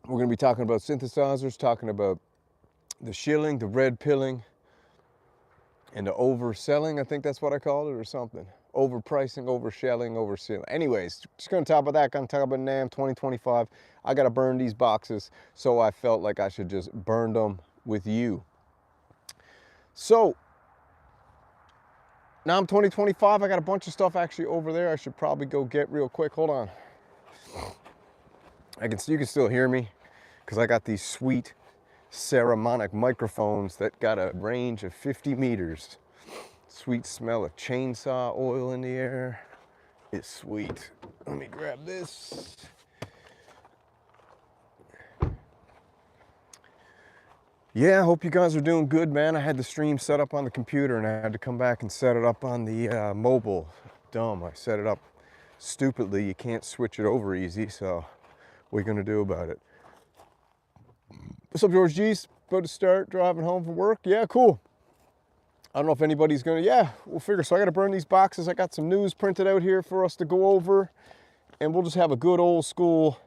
We're going to be talking about synthesizers, talking about the shilling, the redpilling, and the overselling. I think that's what I called it, or something. Overpricing, overshelling, oversealing. Anyways, just going to talk about that. Going to talk about Namm 2025. I got to burn these boxes, so I felt like I should just burn them with you. So, Namm 2025, I got a bunch of stuff actually over there I should probably go get real quick. Hold on. You can still hear me because I got these sweet ceremonic microphones that got a range of 50 meters. Sweet smell of chainsaw oil in the air. It's sweet. Let me grab this. Yeah, I hope you guys are doing good, man. I had the stream set up on the computer and I had to come back and set it up on the mobile. Dumb, I set it up stupidly. You can't switch it over easy, so what are you gonna do about it? What's up, George G's? About to start driving home from work. Yeah, cool. I don't know if anybody's gonna, yeah, we'll figure. So I gotta burn these boxes. I got some news printed out here for us to go over, and we'll just have a good old school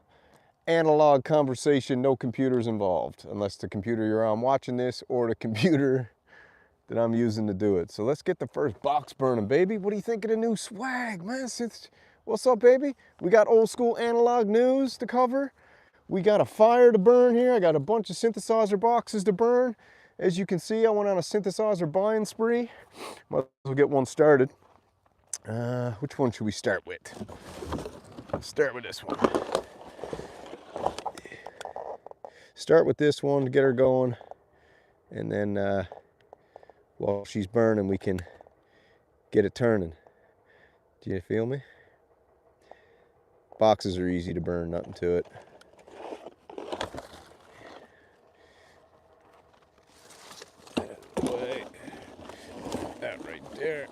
analog conversation, no computers involved, unless the computer you're on watching this or the computer that I'm using to do it. So let's get the first box burning, baby. What do you think of the new swag, man? What's up, baby? We got old school analog news to cover. We got a fire to burn here. I got a bunch of synthesizer boxes to burn. As you can see, I went on a synthesizer buying spree. Might as well get one started. Which one should we start with? Let's start with this one. Start with this one to get her going. And then while she's burning, we can get it turning. Do you feel me? Boxes are easy to burn, nothing to it. That right there.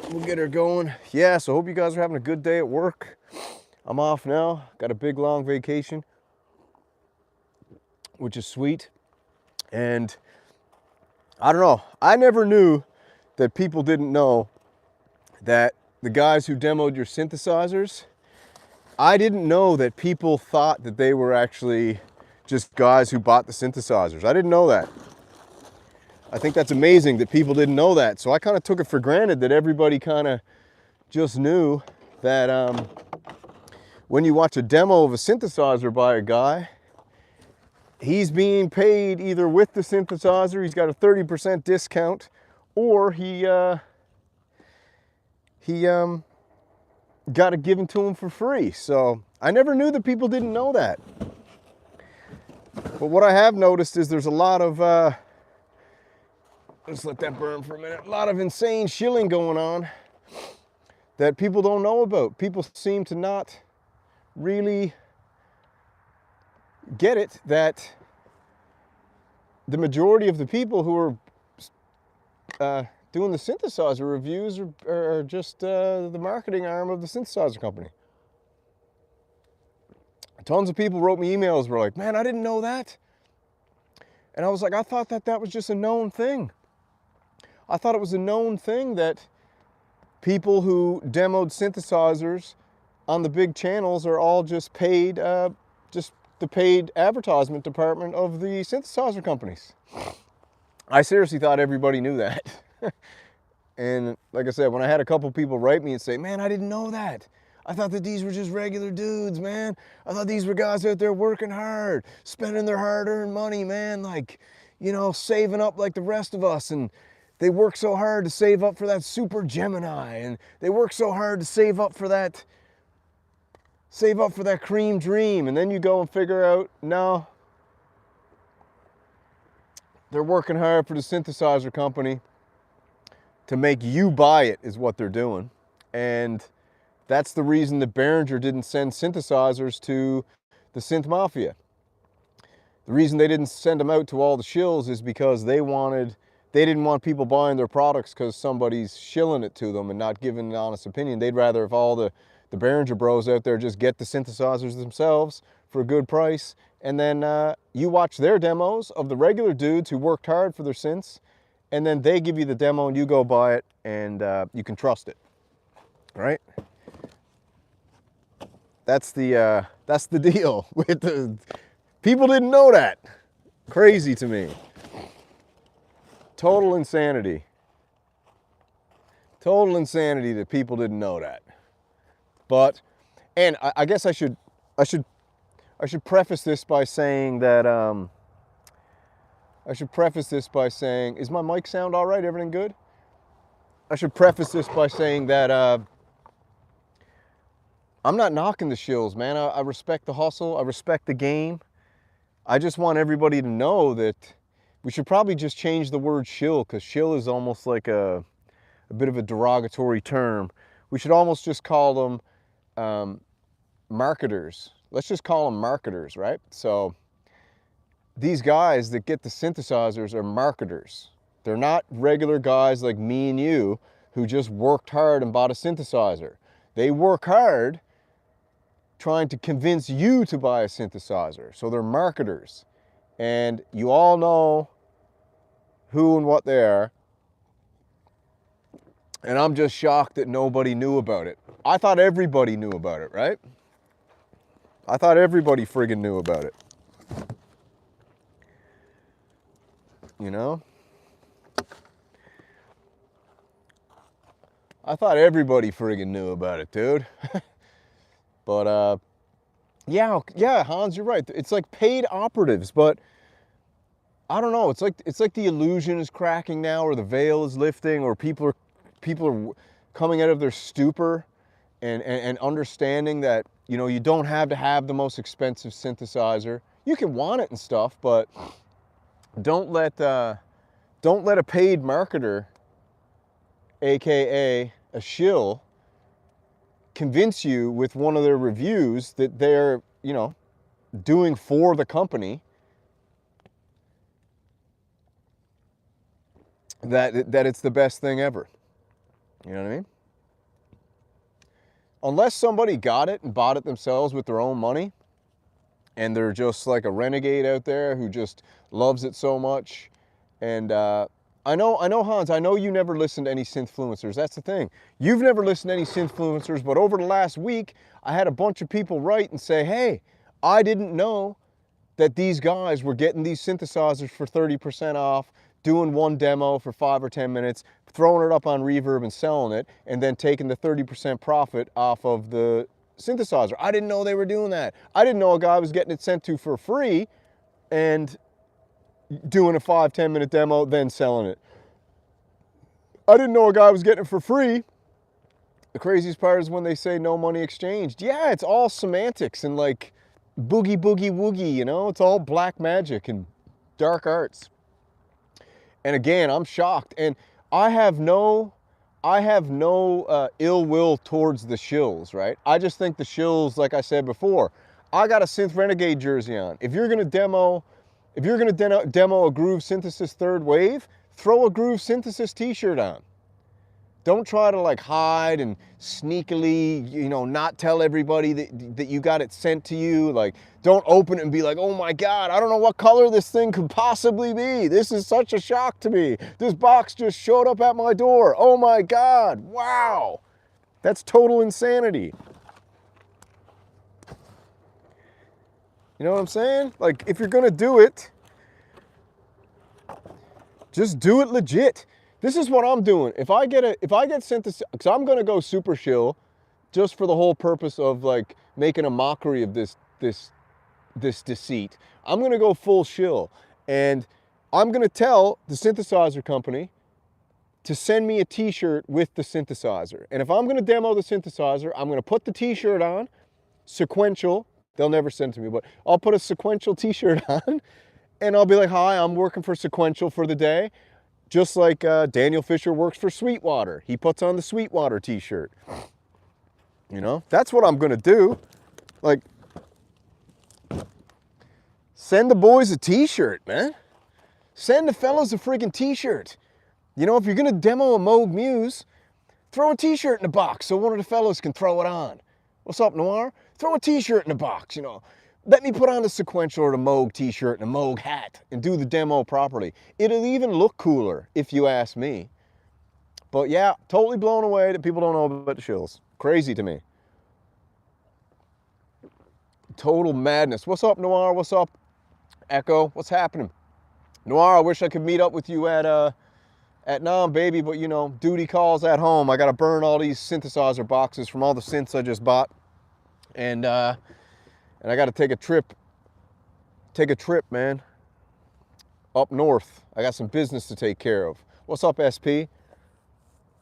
We'll get her going. Yeah, so hope you guys are having a good day at work. I'm off now. Got a big long vacation, which is sweet. And I don't know, I never knew that people didn't know that the guys who demoed your synthesizers, I didn't know that people thought that they were actually just guys who bought the synthesizers. I didn't know that. I think that's amazing that people didn't know that. So I kind of took it for granted that everybody kind of just knew that when you watch a demo of a synthesizer by a guy, he's being paid either with the synthesizer, he's got a 30% discount, or he got it given to him for free. So I never knew that people didn't know that. But what I have noticed is there's a lot of, let's let that burn for a minute, a lot of insane shilling going on that people don't know about. People seem to not really get it that the majority of the people who are doing the synthesizer reviews are just the marketing arm of the synthesizer company. Tons of people wrote me emails, were like, man, I didn't know that. And I was like, I thought that was just a known thing. I thought it was a known thing that people who demoed synthesizers on the big channels are all just paid, just the paid advertisement department of the synthesizer companies. I seriously thought everybody knew that. And like I said, when I had a couple people write me and say, man, I didn't know that. I thought that these were just regular dudes, man. I thought these were guys out there working hard, spending their hard-earned money, man, like, you know, saving up like the rest of us. And they work so hard to save up for that Super Gemini, and they work so hard to save up for that cream dream. And then you go and figure out, no, they're working hard for the synthesizer company to make you buy it is what they're doing. And that's the reason that Behringer didn't send synthesizers to the Synth Mafia. The reason they didn't send them out to all the shills is because they didn't want people buying their products because somebody's shilling it to them and not giving an honest opinion. They'd rather if all the Behringer bros out there just get the synthesizers themselves for a good price, and then you watch their demos of the regular dudes who worked hard for their synths, and then they give you the demo and you go buy it, and you can trust it, right? That's the deal with People didn't know that. Crazy to me. Total insanity. Total insanity that people didn't know that. But, and I guess I should preface this by saying that, is my mic sound all right? Everything good? I should preface this by saying that I'm not knocking the shills, man. I respect the hustle. I respect the game. I just want everybody to know that we should probably just change the word shill, because shill is almost like a bit of a derogatory term. We should almost just call them marketers. Let's just call them marketers, right? So these guys that get the synthesizers are marketers. They're not regular guys like me and you who just worked hard and bought a synthesizer. They work hard trying to convince you to buy a synthesizer. So they're marketers. And you all know who and what they are. And I'm just shocked that nobody knew about it. I thought everybody knew about it, right? I thought everybody friggin' knew about it. You know? I thought everybody friggin' knew about it, dude. But, yeah, Hans, you're right. It's like paid operatives, but I don't know. It's like the illusion is cracking now, or the veil is lifting, or people are coming out of their stupor and understanding that, you know, you don't have to have the most expensive synthesizer. You can want it and stuff, but don't let a paid marketer, aka a shill, convince you with one of their reviews that they're, you know, doing for the company, that it's the best thing ever. You know what I mean? Unless somebody got it and bought it themselves with their own money, and they're just like a renegade out there who just loves it so much. And I know, Hans, I know you never listened to any synthfluencers. That's the thing. You've never listened to any synthfluencers, but over the last week, I had a bunch of people write and say, hey, I didn't know that these guys were getting these synthesizers for 30% off, doing one demo for 5 or 10 minutes, throwing it up on Reverb and selling it, and then taking the 30% profit off of the synthesizer. I didn't know they were doing that. I didn't know a guy was getting it sent to for free and doing a 5-10 minute demo, then selling it. I didn't know a guy was getting it for free. The craziest part is when they say no money exchanged. Yeah, it's all semantics and like boogie boogie woogie, you know? It's all black magic and dark arts. And again, I'm shocked. And I have no ill will towards the shills, right? I just think the shills, like I said before, I got a Synth Renegade jersey on. If you're gonna demo a Groove Synthesis third wave, throw a Groove Synthesis t-shirt on. Don't try to like hide and sneakily, you know, not tell everybody that you got it sent to you. Like, don't open it and be like, oh my God, I don't know what color this thing could possibly be. This is such a shock to me. This box just showed up at my door. Oh my God, wow. That's total insanity. You know what I'm saying? Like, if you're gonna do it, just do it legit. This is what I'm doing. If I get synthesis, because I'm gonna go super shill, just for the whole purpose of like making a mockery of this deceit. I'm gonna go full shill, and I'm gonna tell the synthesizer company to send me a t-shirt with the synthesizer. And if I'm gonna demo the synthesizer, I'm gonna put the t-shirt on, sequential. They'll never send it to me, but I'll put a sequential t-shirt on, and I'll be like, hi, I'm working for Sequential for the day. Just like Daniel Fisher works for Sweetwater. He puts on the Sweetwater t-shirt. You know, that's what I'm gonna do. Like, send the boys a t-shirt, man. Send the fellas a friggin' t-shirt. You know, if you're gonna demo a Moog Muse, throw a t-shirt in the box so one of the fellas can throw it on. What's up, Noir? Throw a t-shirt in the box, you know. Let me put on the Sequential or the Moog t-shirt and a Moog hat and do the demo properly. It'll even look cooler, if you ask me. But yeah, totally blown away that people don't know about the shills. Crazy to me. Total madness. What's up, Noir? What's up? Echo, what's happening? Noir, I wish I could meet up with you at Namm, baby, but you know, duty calls at home. I gotta burn all these synthesizer boxes from all the synths I just bought, and I gotta take a trip, man, up north. I got some business to take care of. What's up, SP?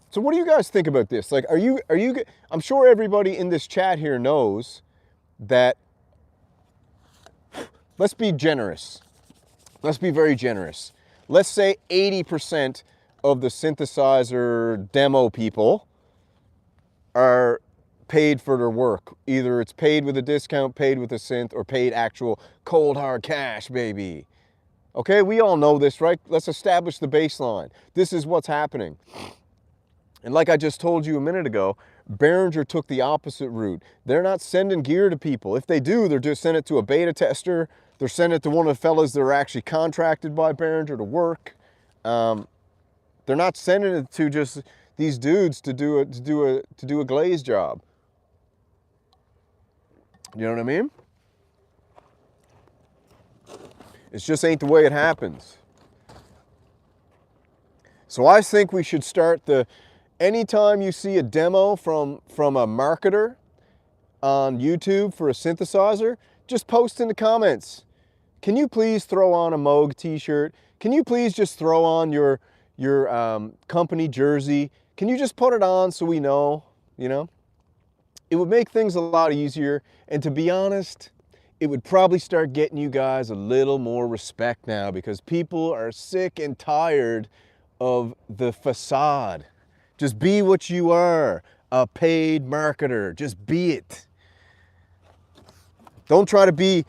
So what do you guys think about this? Like, I'm sure everybody in this chat here knows that, let's be generous. Let's be very generous. Let's say 80% of the synthesizer demo people are paid for their work. Either it's paid with a discount, paid with a synth, or paid actual cold hard cash, baby. Okay, we all know this, right? Let's establish the baseline. This is what's happening. And like I just told you a minute ago, Behringer took the opposite route. They're not sending gear to people. If they do, they're just sending it to a beta tester. They're sending it to one of the fellas that are actually contracted by Behringer to work. They're not sending it to just these dudes to do a glaze job. You know what I mean? It just ain't the way it happens. So I think we should start anytime you see a demo from a marketer on YouTube for a synthesizer, just post in the comments. Can you please throw on a Moog t-shirt? Can you please just throw on your company jersey? Can you just put it on so we know, you know? It would make things a lot easier, and to be honest, it would probably start getting you guys a little more respect now, because people are sick and tired of the facade. Just be what you are, a paid marketer. Just be it. Don't try to be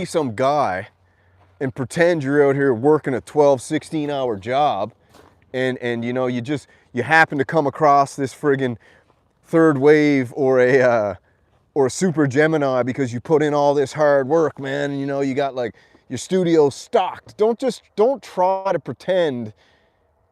some guy and pretend you're out here working a 12, 16-hour job and you know, you happen to come across this friggin' third wave or a Super Gemini because you put in all this hard work, man, and you know, you got like your studio stocked. Don't try to pretend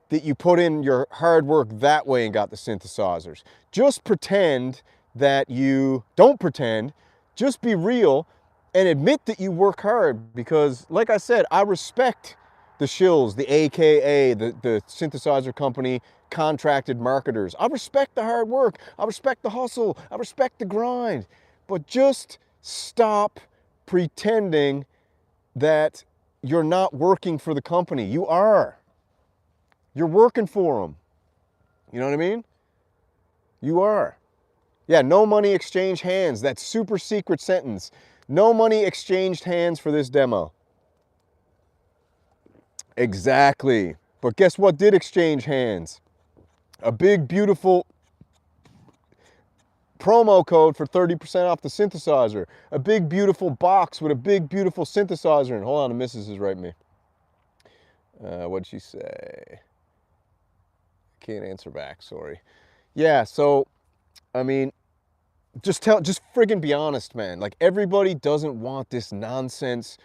that you put in your hard work that way and got the synthesizers. Just pretend that you don't pretend, just be real and admit that you work hard, because like I said, I respect the shills, the AKA, the synthesizer company contracted marketers. I respect the hard work. I respect the hustle. I respect the grind. But just stop pretending that you're not working for the company. You are. You're working for them. You know what I mean? You are. Yeah, no money exchanged hands. That super secret sentence. No money exchanged hands for this demo. Exactly. But guess what did exchange hands? A big, beautiful promo code for 30% off the synthesizer. A big, beautiful box with a big, beautiful synthesizer. And hold on, the missus is writing me. What'd she say? Can't answer back, sorry. Yeah, so, I mean, just friggin' be honest, man. Like, everybody doesn't want this nonsense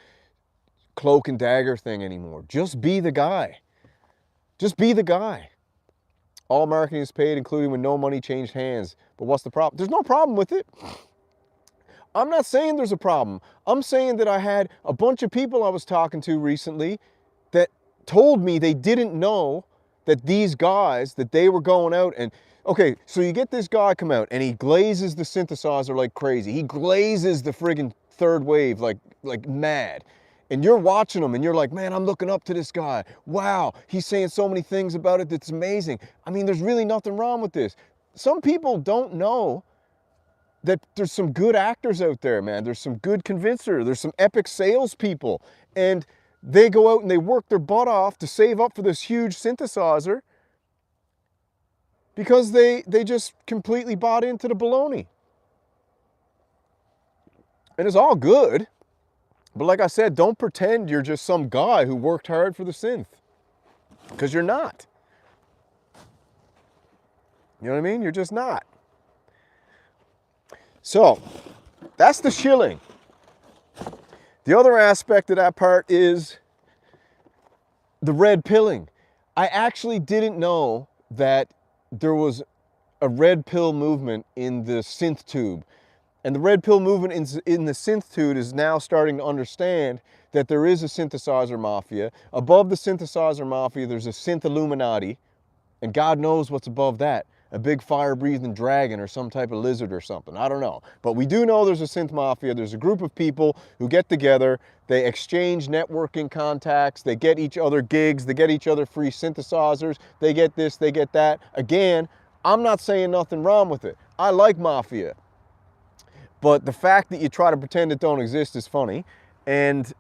cloak and dagger thing anymore. Just be the guy. Just be the guy. All marketing is paid, including when no money changed hands. But what's the problem? There's no problem with it. I'm not saying there's a problem. I'm saying that I had a bunch of people I was talking to recently that told me they didn't know that these guys, that they were going out and, okay, so you get this guy come out and he glazes the synthesizer like crazy. He glazes the friggin' third wave like mad. And you're watching him and you're like, man, I'm looking up to this guy. Wow, he's saying so many things about it that's amazing. I mean, there's really nothing wrong with this. Some people don't know that there's some good actors out there, man. There's some good convincer. There's some epic salespeople. And they go out and they work their butt off to save up for this huge synthesizer because they just completely bought into the baloney. And it's all good. But like I said, don't pretend you're just some guy who worked hard for the synth, because you're not. You know what I mean? You're just not. So, that's the shilling. The other aspect of that part is the Redpilling. I actually didn't know that there was a red pill movement in the synth tube. And the red pill movement in the synth-tude is now starting to understand that there is a synthesizer mafia. Above the synthesizer mafia, there's a synth Illuminati, and God knows what's above that. A big fire-breathing dragon or some type of lizard or something. I don't know. But we do know there's a synth mafia. There's a group of people who get together. They exchange networking contacts. They get each other gigs. They get each other free synthesizers. They get this, they get that. Again, I'm not saying nothing wrong with it. I like mafia. But the fact that you try to pretend it don't exist is funny. And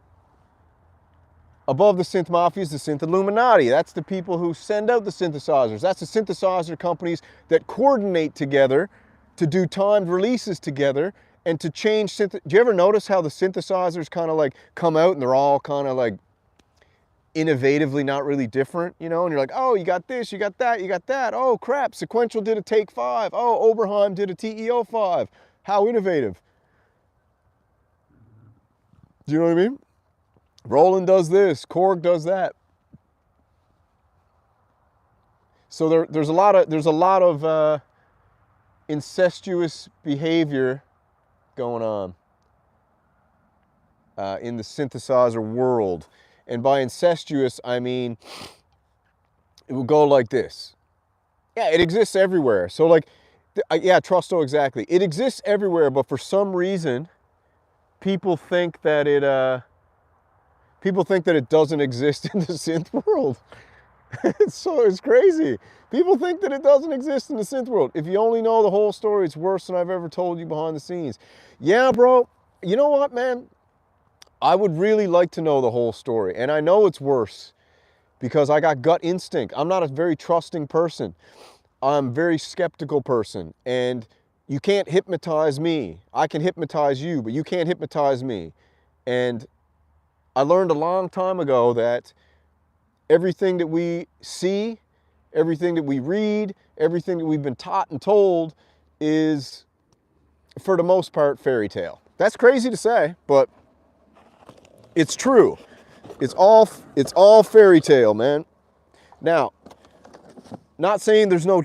above the synth mafia is the synth Illuminati. That's the people who send out the synthesizers. That's the synthesizer companies that coordinate together to do timed releases together and to change do you ever notice how the synthesizers kind of like come out and they're all kind of like innovatively not really different, you know? And you're like, oh, you got this, you got that, you got that. Oh, crap, Sequential did a Take 5. Oh, Oberheim did a TEO 5. How innovative. Do you know what I mean? Roland does this, Korg does that. So there's a lot of incestuous behavior going on in the synthesizer world. And by incestuous, I mean, it will go like this. Yeah, it exists everywhere. So like, yeah, Trusto, exactly. It exists everywhere, but for some reason, people think that it doesn't exist in the synth world. It's crazy. People think that it doesn't exist in the synth world. If you only know the whole story, it's worse than I've ever told you behind the scenes. Yeah, bro, you know what, man? I would really like to know the whole story. And I know it's worse because I got gut instinct. I'm not a very trusting person. I'm a very skeptical person. And you can't hypnotize me. I can hypnotize you, but you can't hypnotize me. And I learned a long time ago that everything that we see, everything that we read, everything that we've been taught and told is, for the most part, fairy tale. That's crazy to say, but it's true. It's all fairy tale, man. Now, not saying there's no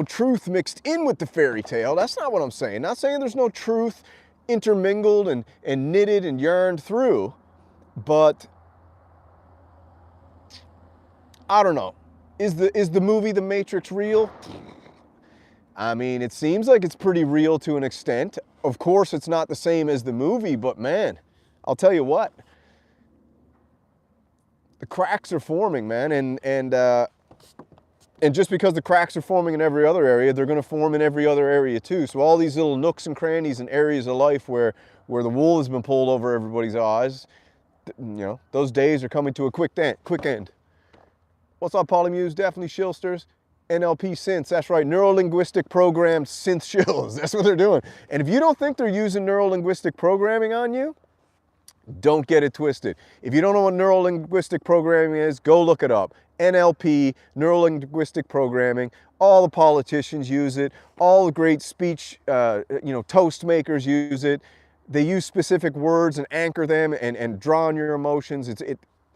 truth mixed in with the fairy tale. That's not what I'm saying. Not saying there's no truth intermingled and knitted and yarned through, but I don't know. Is the movie The Matrix real? I mean, it seems like it's pretty real to an extent. Of course, it's not the same as the movie, but man, I'll tell you what. The cracks are forming, man, and just because the cracks are forming in every other area, they're going to form in every other area too. So all these little nooks and crannies and areas of life where the wool has been pulled over everybody's eyes, you know, those days are coming to a quick end. What's up, Polymuse? Definitely Shillsters. NLP synths, that's right, neuro-linguistic programmed synth shills. That's what they're doing. And if you don't think they're using neuro-linguistic programming on you, don't get it twisted. If you don't know what neuro-linguistic programming is, go look it up. NLP, neuro-linguistic programming. All the politicians use it. All the great speech, toast makers use it. They use specific words and anchor them and draw on your emotions.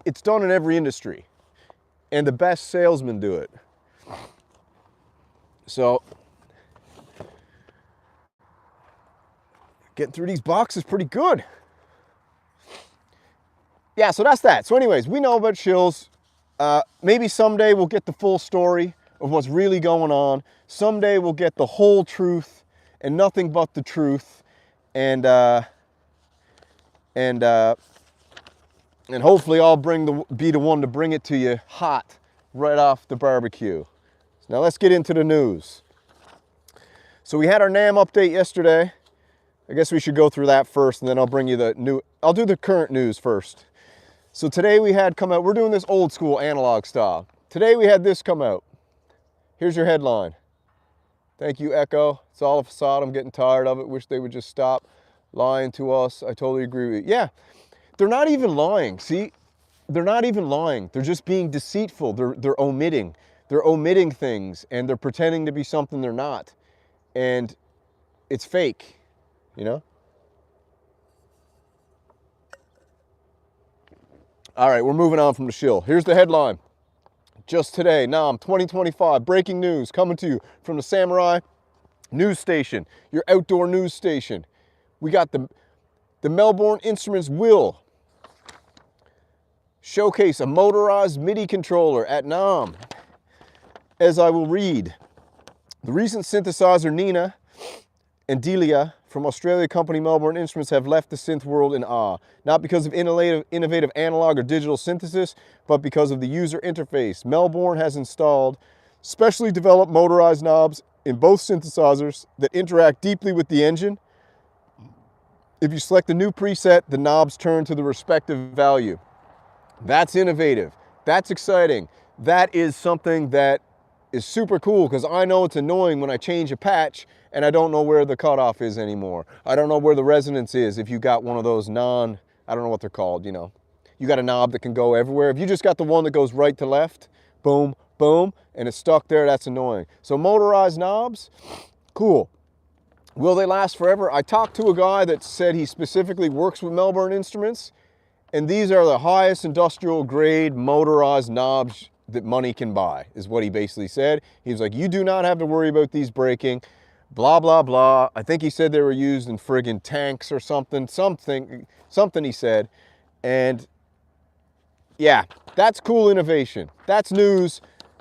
It's done in every industry. And the best salesmen do it. So, getting through these boxes pretty good. Yeah, so that's that. So anyways, we know about shills. Maybe someday we'll get the full story of what's really going on. Someday we'll get the whole truth and nothing but the truth. And hopefully I'll be the one to bring it to you hot right off the barbecue. Now let's get into the news. So we had our Namm update yesterday. I guess we should go through that first, and then I'll bring you the new. I'll do the current news first. So today we had come out, we're doing this old school analog style. Today we had this come out. Here's your headline. Thank you, Echo. It's all a facade. I'm getting tired of it. Wish they would just stop lying to us. I totally agree with you. Yeah, they're not even lying. See, they're not even lying. They're just being deceitful. They're omitting. They're omitting things, and they're pretending to be something they're not. And it's fake, you know? All right, we're moving on from the shill. Here's the headline. Just today, Namm 2025, breaking news coming to you from the Samurai News station, your outdoor news station. We got the Melbourne Instruments will showcase a motorized MIDI controller at Namm. As I will read, the recent synthesizer Nina and Delia from Australia company Melbourne Instruments have left the synth world in awe, not because of innovative analog or digital synthesis, but because of the user interface. Melbourne has installed specially developed motorized knobs in both synthesizers that interact deeply with the engine. If you select a new preset, the knobs turn to the respective value. That's innovative. That's exciting. That is something that is super cool, because I know it's annoying when I change a patch and I don't know where the cutoff is anymore. I don't know where the resonance is if you got one of those I don't know what they're called, you know. You got a knob that can go everywhere. If you just got the one that goes right to left, boom, boom, and it's stuck there, that's annoying. So motorized knobs, cool. Will they last forever? I talked to a guy that said he specifically works with Melbourne Instruments, and these are the highest industrial grade motorized knobs that money can buy, is what he basically said. He was like, you do not have to worry about these breaking, blah, blah, blah. I think he said they were used in friggin' tanks or something he said. And yeah, that's cool innovation. That's news.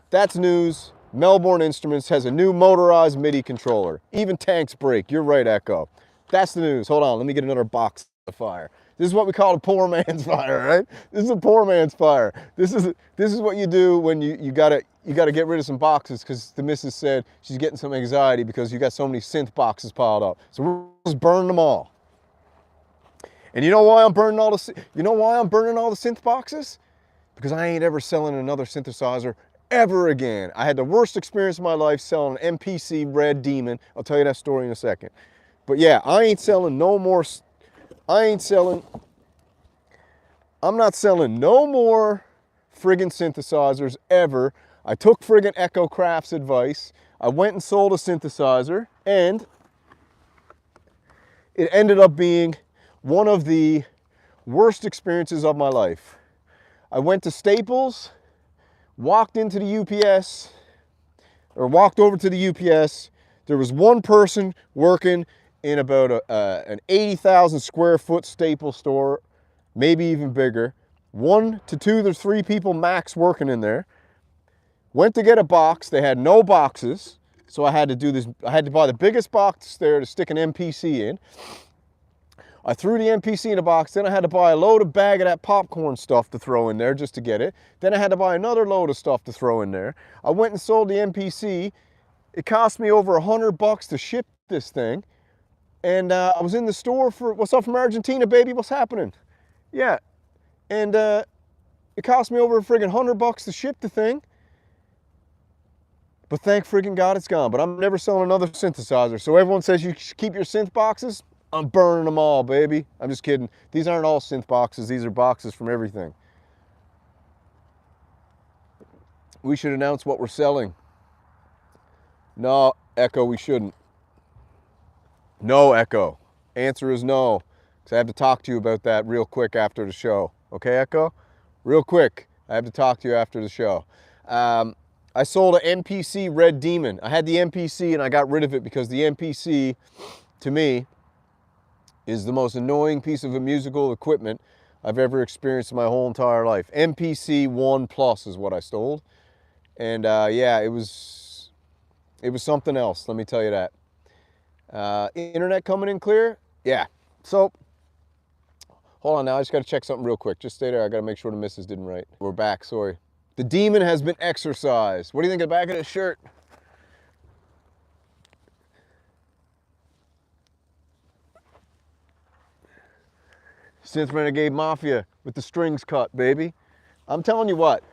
That's news. Melbourne Instruments has a new motorized MIDI controller. Even tanks break. You're right, Echo. That's the news. Hold on, let me get another box of fire. This is what we call a poor man's fire, right? This is a poor man's fire. This is what you do when you gotta get rid of some boxes, because the missus said she's getting some anxiety because you got so many synth boxes piled up. So we're just burning them all. And you know why I'm burning all the synth boxes? Because I ain't ever selling another synthesizer ever again. I had the worst experience of my life selling an MPC Red Demon. I'll tell you that story in a second. But yeah, I'm not selling no more friggin' synthesizers ever. I took friggin' Echo Craft's advice. I went and sold a synthesizer, and it ended up being one of the worst experiences of my life. I went to Staples, walked over to the UPS. There was one person working in about an 80,000 square foot Staples store, maybe even bigger. 1 to 2 to 3 people max working in there. Went to get a box. They had no boxes, so I had to do this. I had to buy the biggest box there to stick an MPC in. I threw the MPC in a box. Then I had to buy a load of bag of that popcorn stuff to throw in there just to get it. Then I had to buy another load of stuff to throw in there. I went and sold the MPC. It cost me over $100 to ship this thing. And I was in the store for, what's up from Argentina, baby? What's happening? Yeah. And it cost me over a friggin' $100 to ship the thing. But thank friggin' God it's gone. But I'm never selling another synthesizer. So everyone says you should keep your synth boxes. I'm burning them all, baby. I'm just kidding. These aren't all synth boxes. These are boxes from everything. We should announce what we're selling. No, Echo, we shouldn't. No, Echo. Answer is no. Because I have to talk to you about that real quick after the show. Okay, Echo? Real quick. I have to talk to you after the show. I sold an MPC Red Demon. I had the MPC and I got rid of it because the MPC, to me, is the most annoying piece of musical equipment I've ever experienced in my whole entire life. MPC 1 Plus is what I stole. And yeah, it was something else, let me tell you that. Internet coming in clear? Yeah. So, hold on now, I just gotta check something real quick. Just stay there, I gotta make sure the missus didn't write. We're back, sorry. The demon has been exorcised. What do you think of the back of this shirt? Synth Renegade Mafia with the strings cut, baby. I'm telling you what,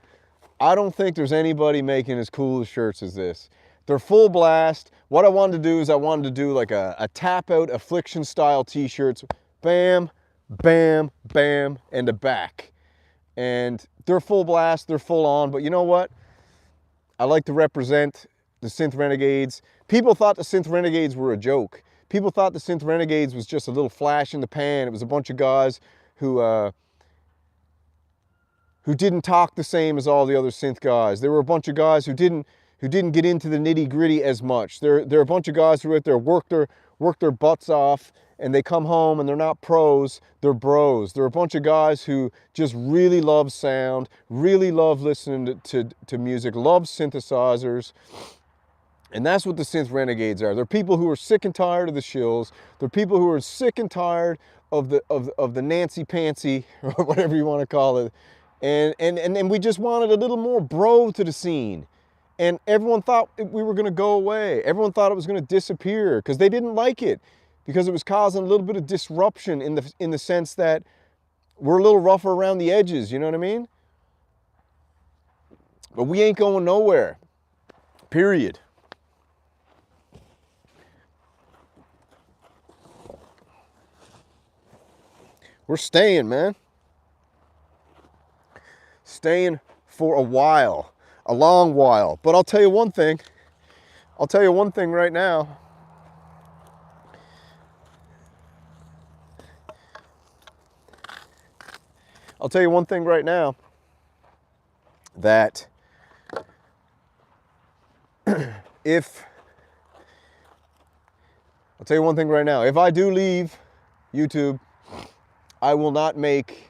I don't think there's anybody making as cool as shirts as this. They're full blast. What I wanted to do is I wanted to do like a tap out affliction style t-shirts. Bam, bam, bam, and a back. And they're full blast, they're full on, but you know what? I like to represent the Synth Renegades. People thought the Synth Renegades were a joke. People thought the Synth Renegades was just a little flash in the pan. It was a bunch of guys who didn't talk the same as all the other synth guys. There were a bunch of guys who who didn't get into the nitty gritty as much. They're a bunch of guys who are out there work their butts off, and they come home and they're not pros, they're bros. They're a bunch of guys who just really love sound, really love listening to music, love synthesizers. And that's what the synth renegades are. They're people who are sick and tired of the shills. They're people who are sick and tired of the Nancy Pantsy, or whatever you want to call it. And we just wanted a little more bro to the scene. And everyone thought we were going to go away. Everyone thought it was going to disappear because they didn't like it, because it was causing a little bit of disruption in the sense that we're a little rougher around the edges, you know what I mean? But we ain't going nowhere, period. We're staying, man. Staying for a while, a long while. But I'll tell you one thing. I'll tell you one thing right now. I'll tell you one thing right now, that if I do leave YouTube, I will not make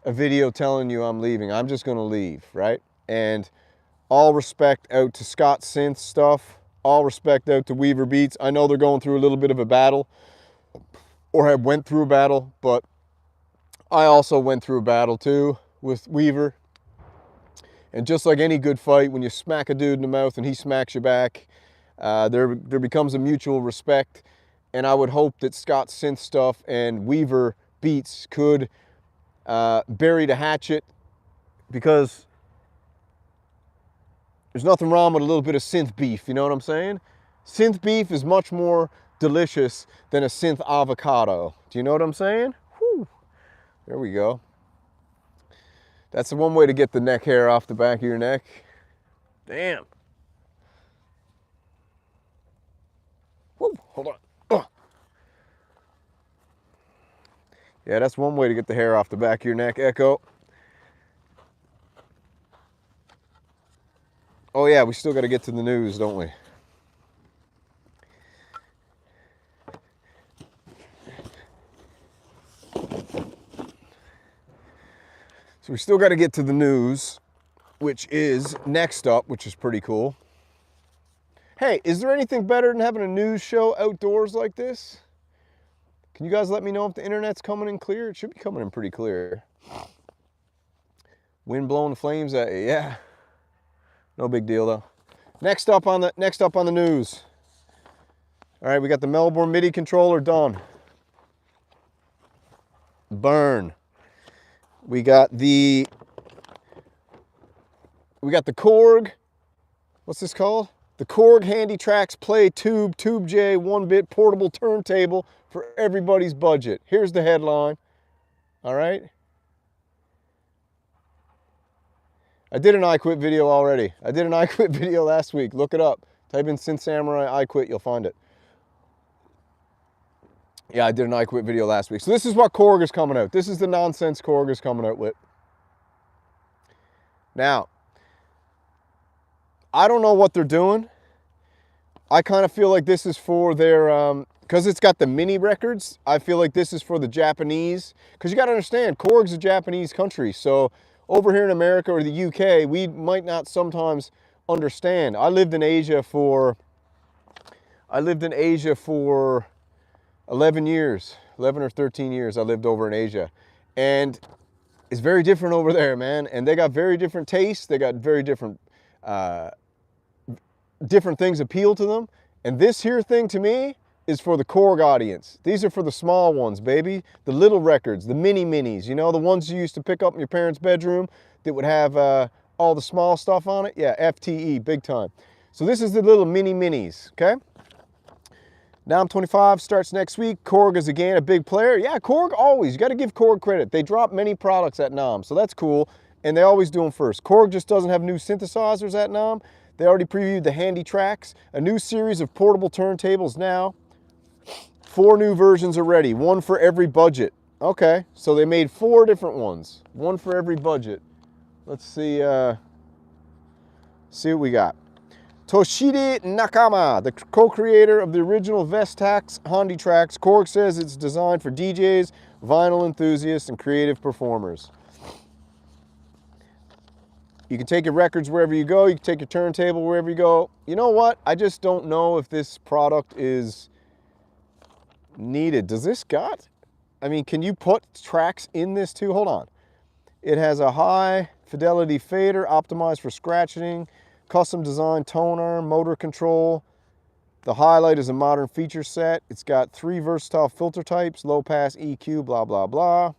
a video telling you I'm leaving. I'm just going to leave, right? And all respect out to Scott Synth stuff. All respect out to Weaver Beats. I know they're going through a little bit of a battle, or have went through a battle, but I also went through a battle too with Weaver. And just like any good fight, when you smack a dude in the mouth and he smacks you back, there becomes a mutual respect. And I would hope that Scott Synth stuff and Weaver Beats could bury the hatchet, because there's nothing wrong with a little bit of synth beef, you know what I'm saying? Synth beef is much more delicious than a synth avocado. Do you know what I'm saying? Whew. There we go. That's the one way to get the neck hair off the back of your neck. Damn. Whoa, hold on. Ugh. Yeah, that's one way to get the hair off the back of your neck, Echo. Oh yeah, we still got to get to the news, don't we? So we still got to get to the news, which is next up, which is pretty cool. Hey, is there anything better than having a news show outdoors like this? Can you guys let me know if the internet's coming in clear? It should be coming in pretty clear. Wind blowing the flames at you, yeah. No big deal though. Next up on the news. All right, we got the Melbourne MIDI controller done. Burn. We got the Korg. What's this called? The Korg Handy Tracks Play Tube J 1-bit portable turntable for everybody's budget. Here's the headline. All right. I did an I Quit video already. I did an I Quit video last week. Look it up. Type in Synth Samurai I Quit, you'll find it. Yeah, I did an I Quit video last week. So this is what Korg is coming out. This is the nonsense Korg is coming out with. Now, I don't know what they're doing. I kind of feel like this is for their, because it's got the mini records, I feel like this is for the Japanese. Because you got to understand, Korg's a Japanese country. So over here in America or the UK, we might not sometimes understand. I lived in Asia for 11 years, 11 or 13 years I lived over in Asia. And it's very different over there, man. And they got very different tastes. They got very different things appeal to them. And this here thing to me is for the Korg audience. These are for the small ones, baby. The little records, the mini minis, you know, the ones you used to pick up in your parents' bedroom that would have all the small stuff on it. Yeah, FTE, big time. So this is the little mini minis, okay? Namm 25 starts next week. Korg is again a big player. Yeah, Korg always. You got to give Korg credit. They drop many products at Namm, so that's cool. And they always do them first. Korg just doesn't have new synthesizers at Namm. They already previewed the Handy Tracks, a new series of portable turntables now. 4 new versions are ready, one for every budget. Okay, so they made 4 different ones, one for every budget. Let's see what we got. Toshide Nakama, the co-creator of the original Vestax Handi tracks. Korg says it's designed for DJs, vinyl enthusiasts, and creative performers. You can take your records wherever you go. You can take your turntable wherever you go. You know what? I just don't know if this product is needed. Does this got? I mean, can you put tracks in this too? Hold on. It has a high fidelity fader optimized for scratching, custom designed tone arm, motor control. The highlight is a modern feature set. It's got 3 versatile filter types, low pass, EQ, blah, blah, blah.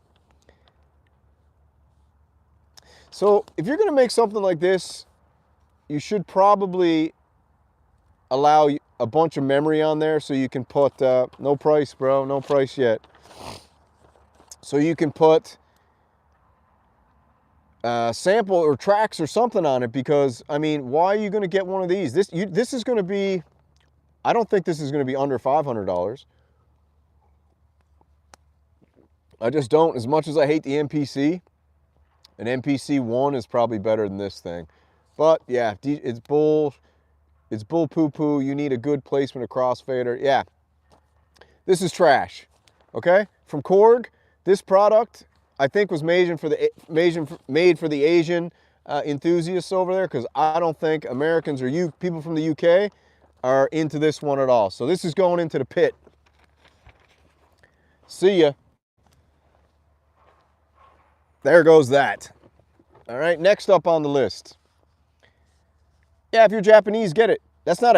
So if you're gonna make something like this, you should probably allow a bunch of memory on there so you can put, no price, bro, no price yet. So you can put sample or tracks or something on it, because, I mean, why are you gonna get one of these? This is gonna be, I don't think this is gonna be under $500. I just don't, as much as I hate the MPC. An MPC 1 is probably better than this thing. But yeah, it's bull poo-poo. You need a good placement of crossfader. Yeah, this is trash, okay? From Korg, this product, I think, was made for the Asian enthusiasts over there, because I don't think Americans or people from the UK are into this one at all. So this is going into the pit. See ya. There goes that. All right, next up on the list. Yeah, if you're Japanese, get it. That's not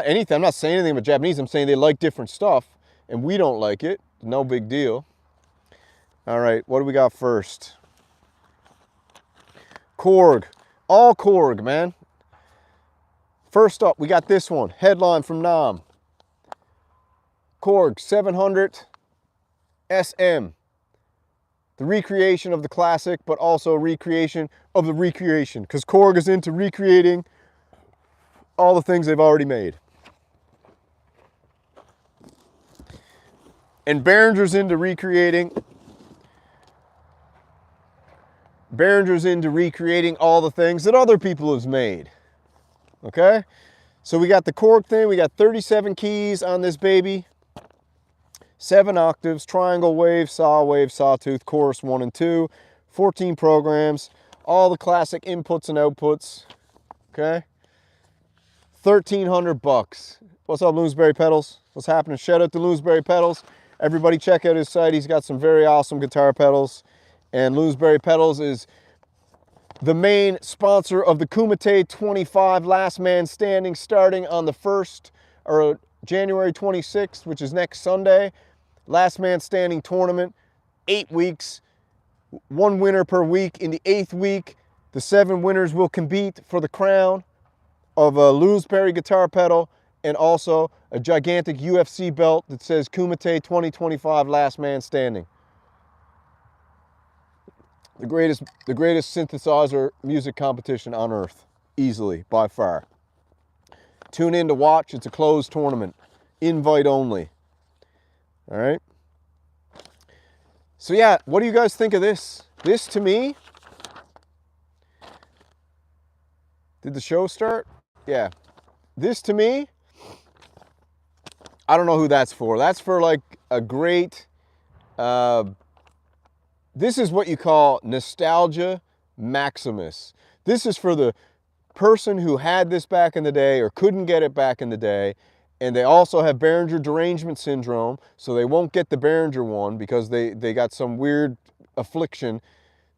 anything. I'm not saying anything about Japanese. I'm saying they like different stuff, and we don't like it. No big deal. All right, what do we got first? Korg. All Korg, man. First up, we got this one. Headline from Namm. Korg 700 SM. The recreation of the classic, but also recreation of the recreation, because Korg is into recreating all the things they've already made. And Behringer's into recreating all the things that other people have made. Okay? So we got the Korg thing, we got 37 keys on this baby. 7 octaves, triangle wave, sawtooth, chorus 1 and 2, 14 programs, all the classic inputs and outputs, okay? 1,300 bucks. What's up, Bloomsbury Pedals? What's happening? Shout out to Bloomsbury Pedals. Everybody check out his site. He's got some very awesome guitar pedals. And Bloomsbury Pedals is the main sponsor of the Kumite 25 Last Man Standing, starting on the 1st, or January 26th, which is next Sunday. Last Man Standing tournament, 8 weeks, 1 winner per week. In the 8th week, the 7 winners will compete for the crown of a Bloomsbury guitar pedal, and also a gigantic UFC belt that says Kumite 2025 Last Man Standing. The greatest synthesizer music competition on earth, easily, by far. Tune in to watch. It's a closed tournament, invite only. All right. So yeah, what do you guys think of this? This, to me, did the show start? Yeah. This, to me, I don't know who that's for. That's for like a great, this is what you call nostalgia maximus. This is for the person who had this back in the day or couldn't get it back in the day, and they also have Behringer derangement syndrome, so they won't get the Behringer one because they got some weird affliction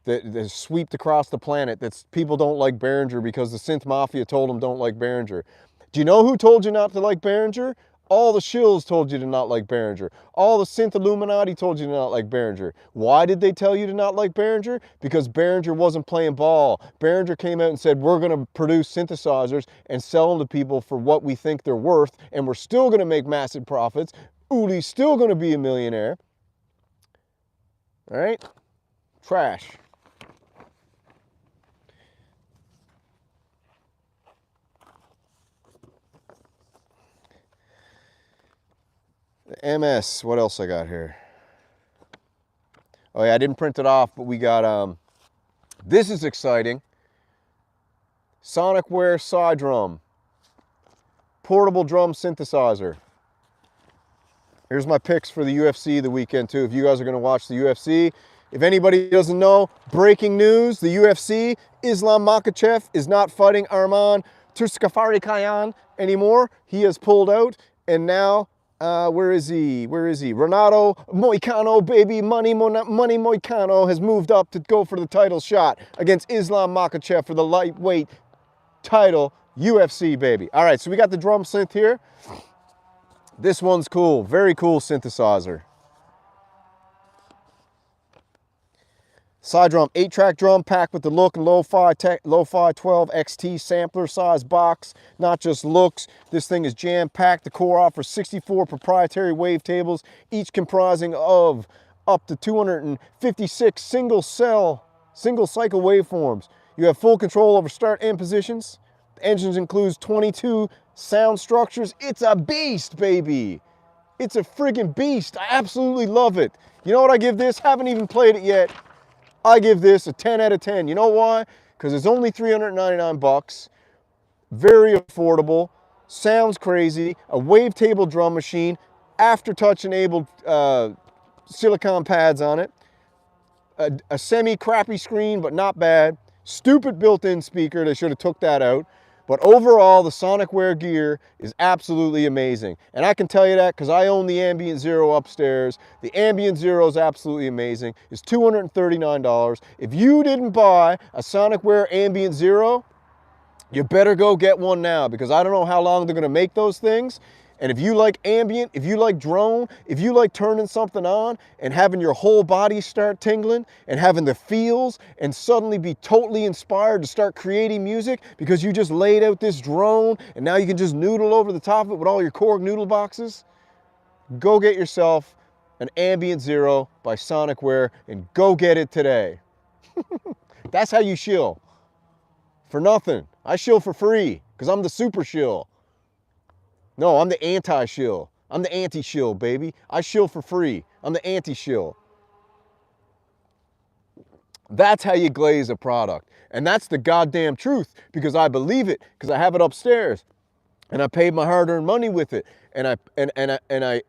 that is swept across the planet, that people don't like Behringer because the Synth Mafia told them don't like Behringer. Do you know who told you not to like Behringer? All the shills told you to not like Behringer. All the synth Illuminati told you to not like Behringer. Why did they tell you to not like Behringer? Because Behringer wasn't playing ball. Behringer came out and said, we're going to produce synthesizers and sell them to people for what we think they're worth, and we're still going to make massive profits. Uli's still going to be a millionaire. All right? Trash. The MS, what else I got here? Oh yeah, I didn't print it off, but we got, this is exciting. Sonicware side drum. portable drum synthesizer. Here's my picks for the UFC the weekend too, if you guys are gonna watch the UFC. If anybody doesn't know, breaking news, the UFC, Islam Makhachev is not fighting Arman Turskafari anymore. He has pulled out, and now, where is he? Renato Moicano, baby, Money Moicano has moved up to go for the title shot against Islam Makhachev for the lightweight title, UFC, baby. All right, so we got the drum synth here. This one's cool, very cool synthesizer. Side drum, 8-track drum packed with the Look and Lo-Fi 12 XT sampler size box. Not just looks, this thing is jam-packed. The core offers 64 proprietary wavetables, each comprising of up to 256 single cycle waveforms. You have full control over start and positions. The engine includes 22 sound structures. It's a beast, baby. It's a friggin' beast. I absolutely love it. You know what I give this? Haven't even played it yet. I give this a 10 out of 10. You know why? Because it's only 399 bucks. Very affordable. Sounds crazy. A wavetable drum machine. Aftertouch enabled silicone pads on it. A semi-crappy screen, but not bad. Stupid built-in speaker. They should have took that out. But overall, the Sonicware gear is absolutely amazing. And I can tell you that because I own the Ambient Zero upstairs. The Ambient Zero is absolutely amazing. It's $239. If you didn't buy a Sonicware Ambient Zero, you better go get one now, because I don't know how long they're going to make those things. And if you like ambient, if you like drone, if you like turning something on and having your whole body start tingling and having the feels and suddenly be totally inspired to start creating music because you just laid out this drone and now you can just noodle over the top of it with all your Korg noodle boxes, go get yourself an Ambient Zero by Sonicware and go get it today. That's how you shill. For nothing. I shill for free because I'm the super shill. No, I'm the anti-shill. I'm the anti-shill, baby. I shill for free. I'm the anti-shill. That's how you glaze a product. And that's the goddamn truth, because I believe it, because I have it upstairs. And I paid my hard-earned money with it. And I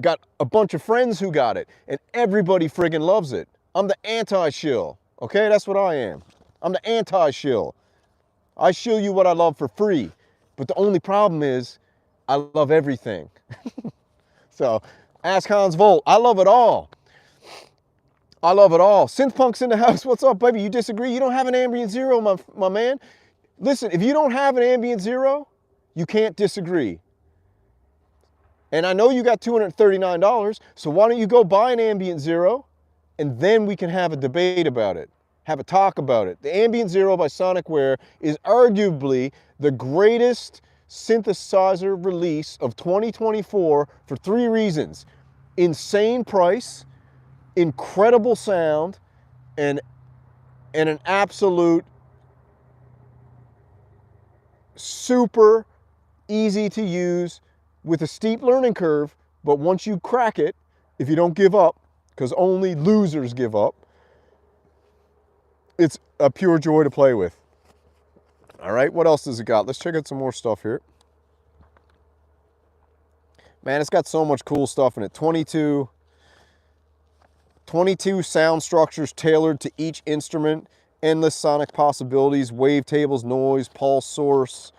got a bunch of friends who got it. And everybody friggin' loves it. I'm the anti-shill. Okay, that's what I am. I'm the anti-shill. I shill you what I love for free. But the only problem is, I love everything. So, ask Hans Volt. I love it all. I love it all. Synthpunk's in the house. What's up, baby? You disagree? You don't have an Ambient Zero, my man. Listen, if you don't have an Ambient Zero, you can't disagree. And I know you got $239, so why don't you go buy an Ambient Zero, and then we can have a debate about it. Have a talk about it. The Ambient Zero by Sonicware is arguably the greatest synthesizer release of 2024 for 3 reasons. Insane price, incredible sound, and an absolute super easy to use with a steep learning curve, but once you crack it, if you don't give up, because only losers give up, it's a pure joy to play with. All right, what else does it got? Let's check out some more stuff here. Man, it's got so much cool stuff in it. 22 sound structures tailored to each instrument. Endless sonic possibilities, wavetables, noise, pulse source.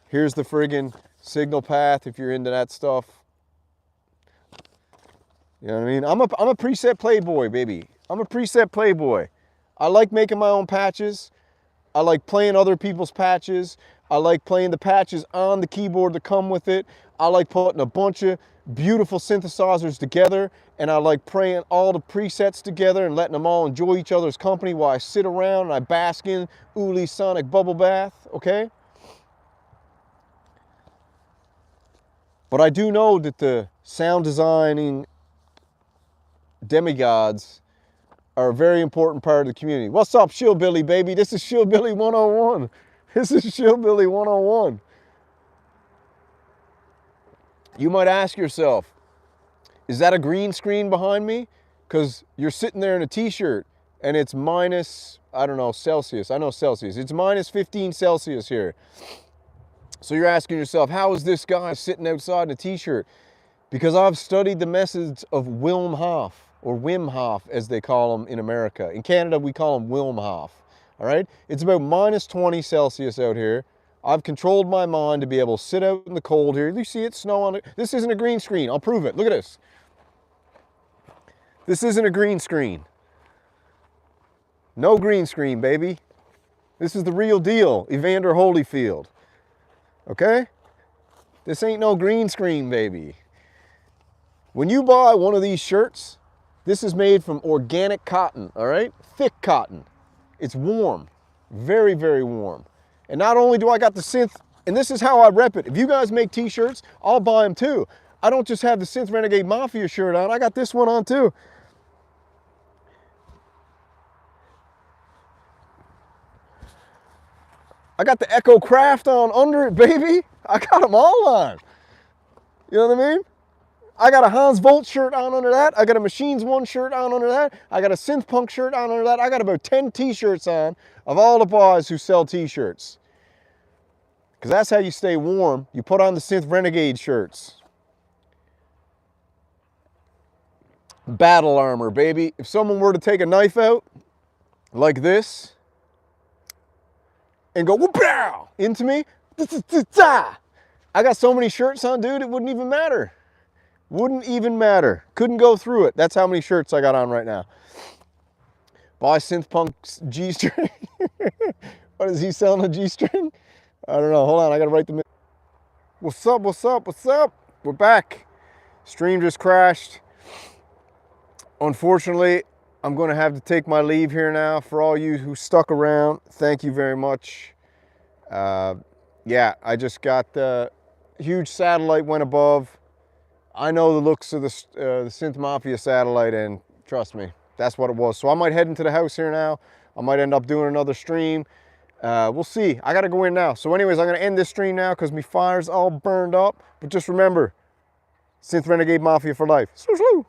Here's the friggin' signal path if you're into that stuff. You know what I mean? I'm a preset playboy, baby. I'm a preset playboy. I like making my own patches. I like playing other people's patches. I like playing the patches on the keyboard that come with it. I like putting a bunch of beautiful synthesizers together, and I like playing all the presets together and letting them all enjoy each other's company while I sit around and I bask in Uli's sonic bubble bath, okay? But I do know that the sound designing demigods are a very important part of the community. What's up, Shillbilly, baby? This is Shillbilly 101. This is Shillbilly 101. You might ask yourself, is that a green screen behind me? Because you're sitting there in a t-shirt and it's minus, I don't know, Celsius. I know Celsius. It's minus 15 Celsius here. So you're asking yourself, how is this guy sitting outside in a t-shirt? Because I've studied the methods of Wim Hof, or Wim Hof as they call them in America. In Canada, we call them Wim Hof, all right? It's about minus 20 Celsius out here. I've controlled my mind to be able to sit out in the cold here. You see it, snow on it. This isn't a green screen, I'll prove it. Look at this. This isn't a green screen. No green screen, baby. This is the real deal, Evander Holyfield. Okay? This ain't no green screen, baby. When you buy one of these shirts, this is made from organic cotton, all right? Thick cotton. It's warm, very, very warm. And not only do I got the synth, and this is how I rep it. If you guys make t-shirts, I'll buy them too. I don't just have the Synth Renegade Mafia shirt on, I got this one on too. I got the Echo Craft on under it, baby. I got them all on. You know what I mean? I got a Hans Volt shirt on under that. I got a Machines One shirt on under that. I got a Synth Punk shirt on under that. I got about 10 t-shirts on of all the boys who sell t-shirts. Because that's how you stay warm. You put on the Synth Renegade shirts. Battle armor, baby. If someone were to take a knife out like this and go whoop-pow into me, I got so many shirts on, dude, it wouldn't even matter. Wouldn't even matter. Couldn't go through it. That's how many shirts I got on right now. Buy Synth Punk's G-string. What is he selling, a G-string? I don't know. Hold on, I gotta write the... What's up, what's up, what's up? We're back. Stream just crashed. Unfortunately, I'm gonna have to take my leave here now. For all you who stuck around, thank you very much. Yeah, I just got the huge satellite went above. I know the looks of the Synth Mafia satellite, and trust me, that's what it was. So I might head into the house here now. I might end up doing another stream. We'll see. I gotta go in now. So anyways, I'm gonna end this stream now because my fire's all burned up. But just remember, Synth Renegade Mafia for life. Sloo, sloo.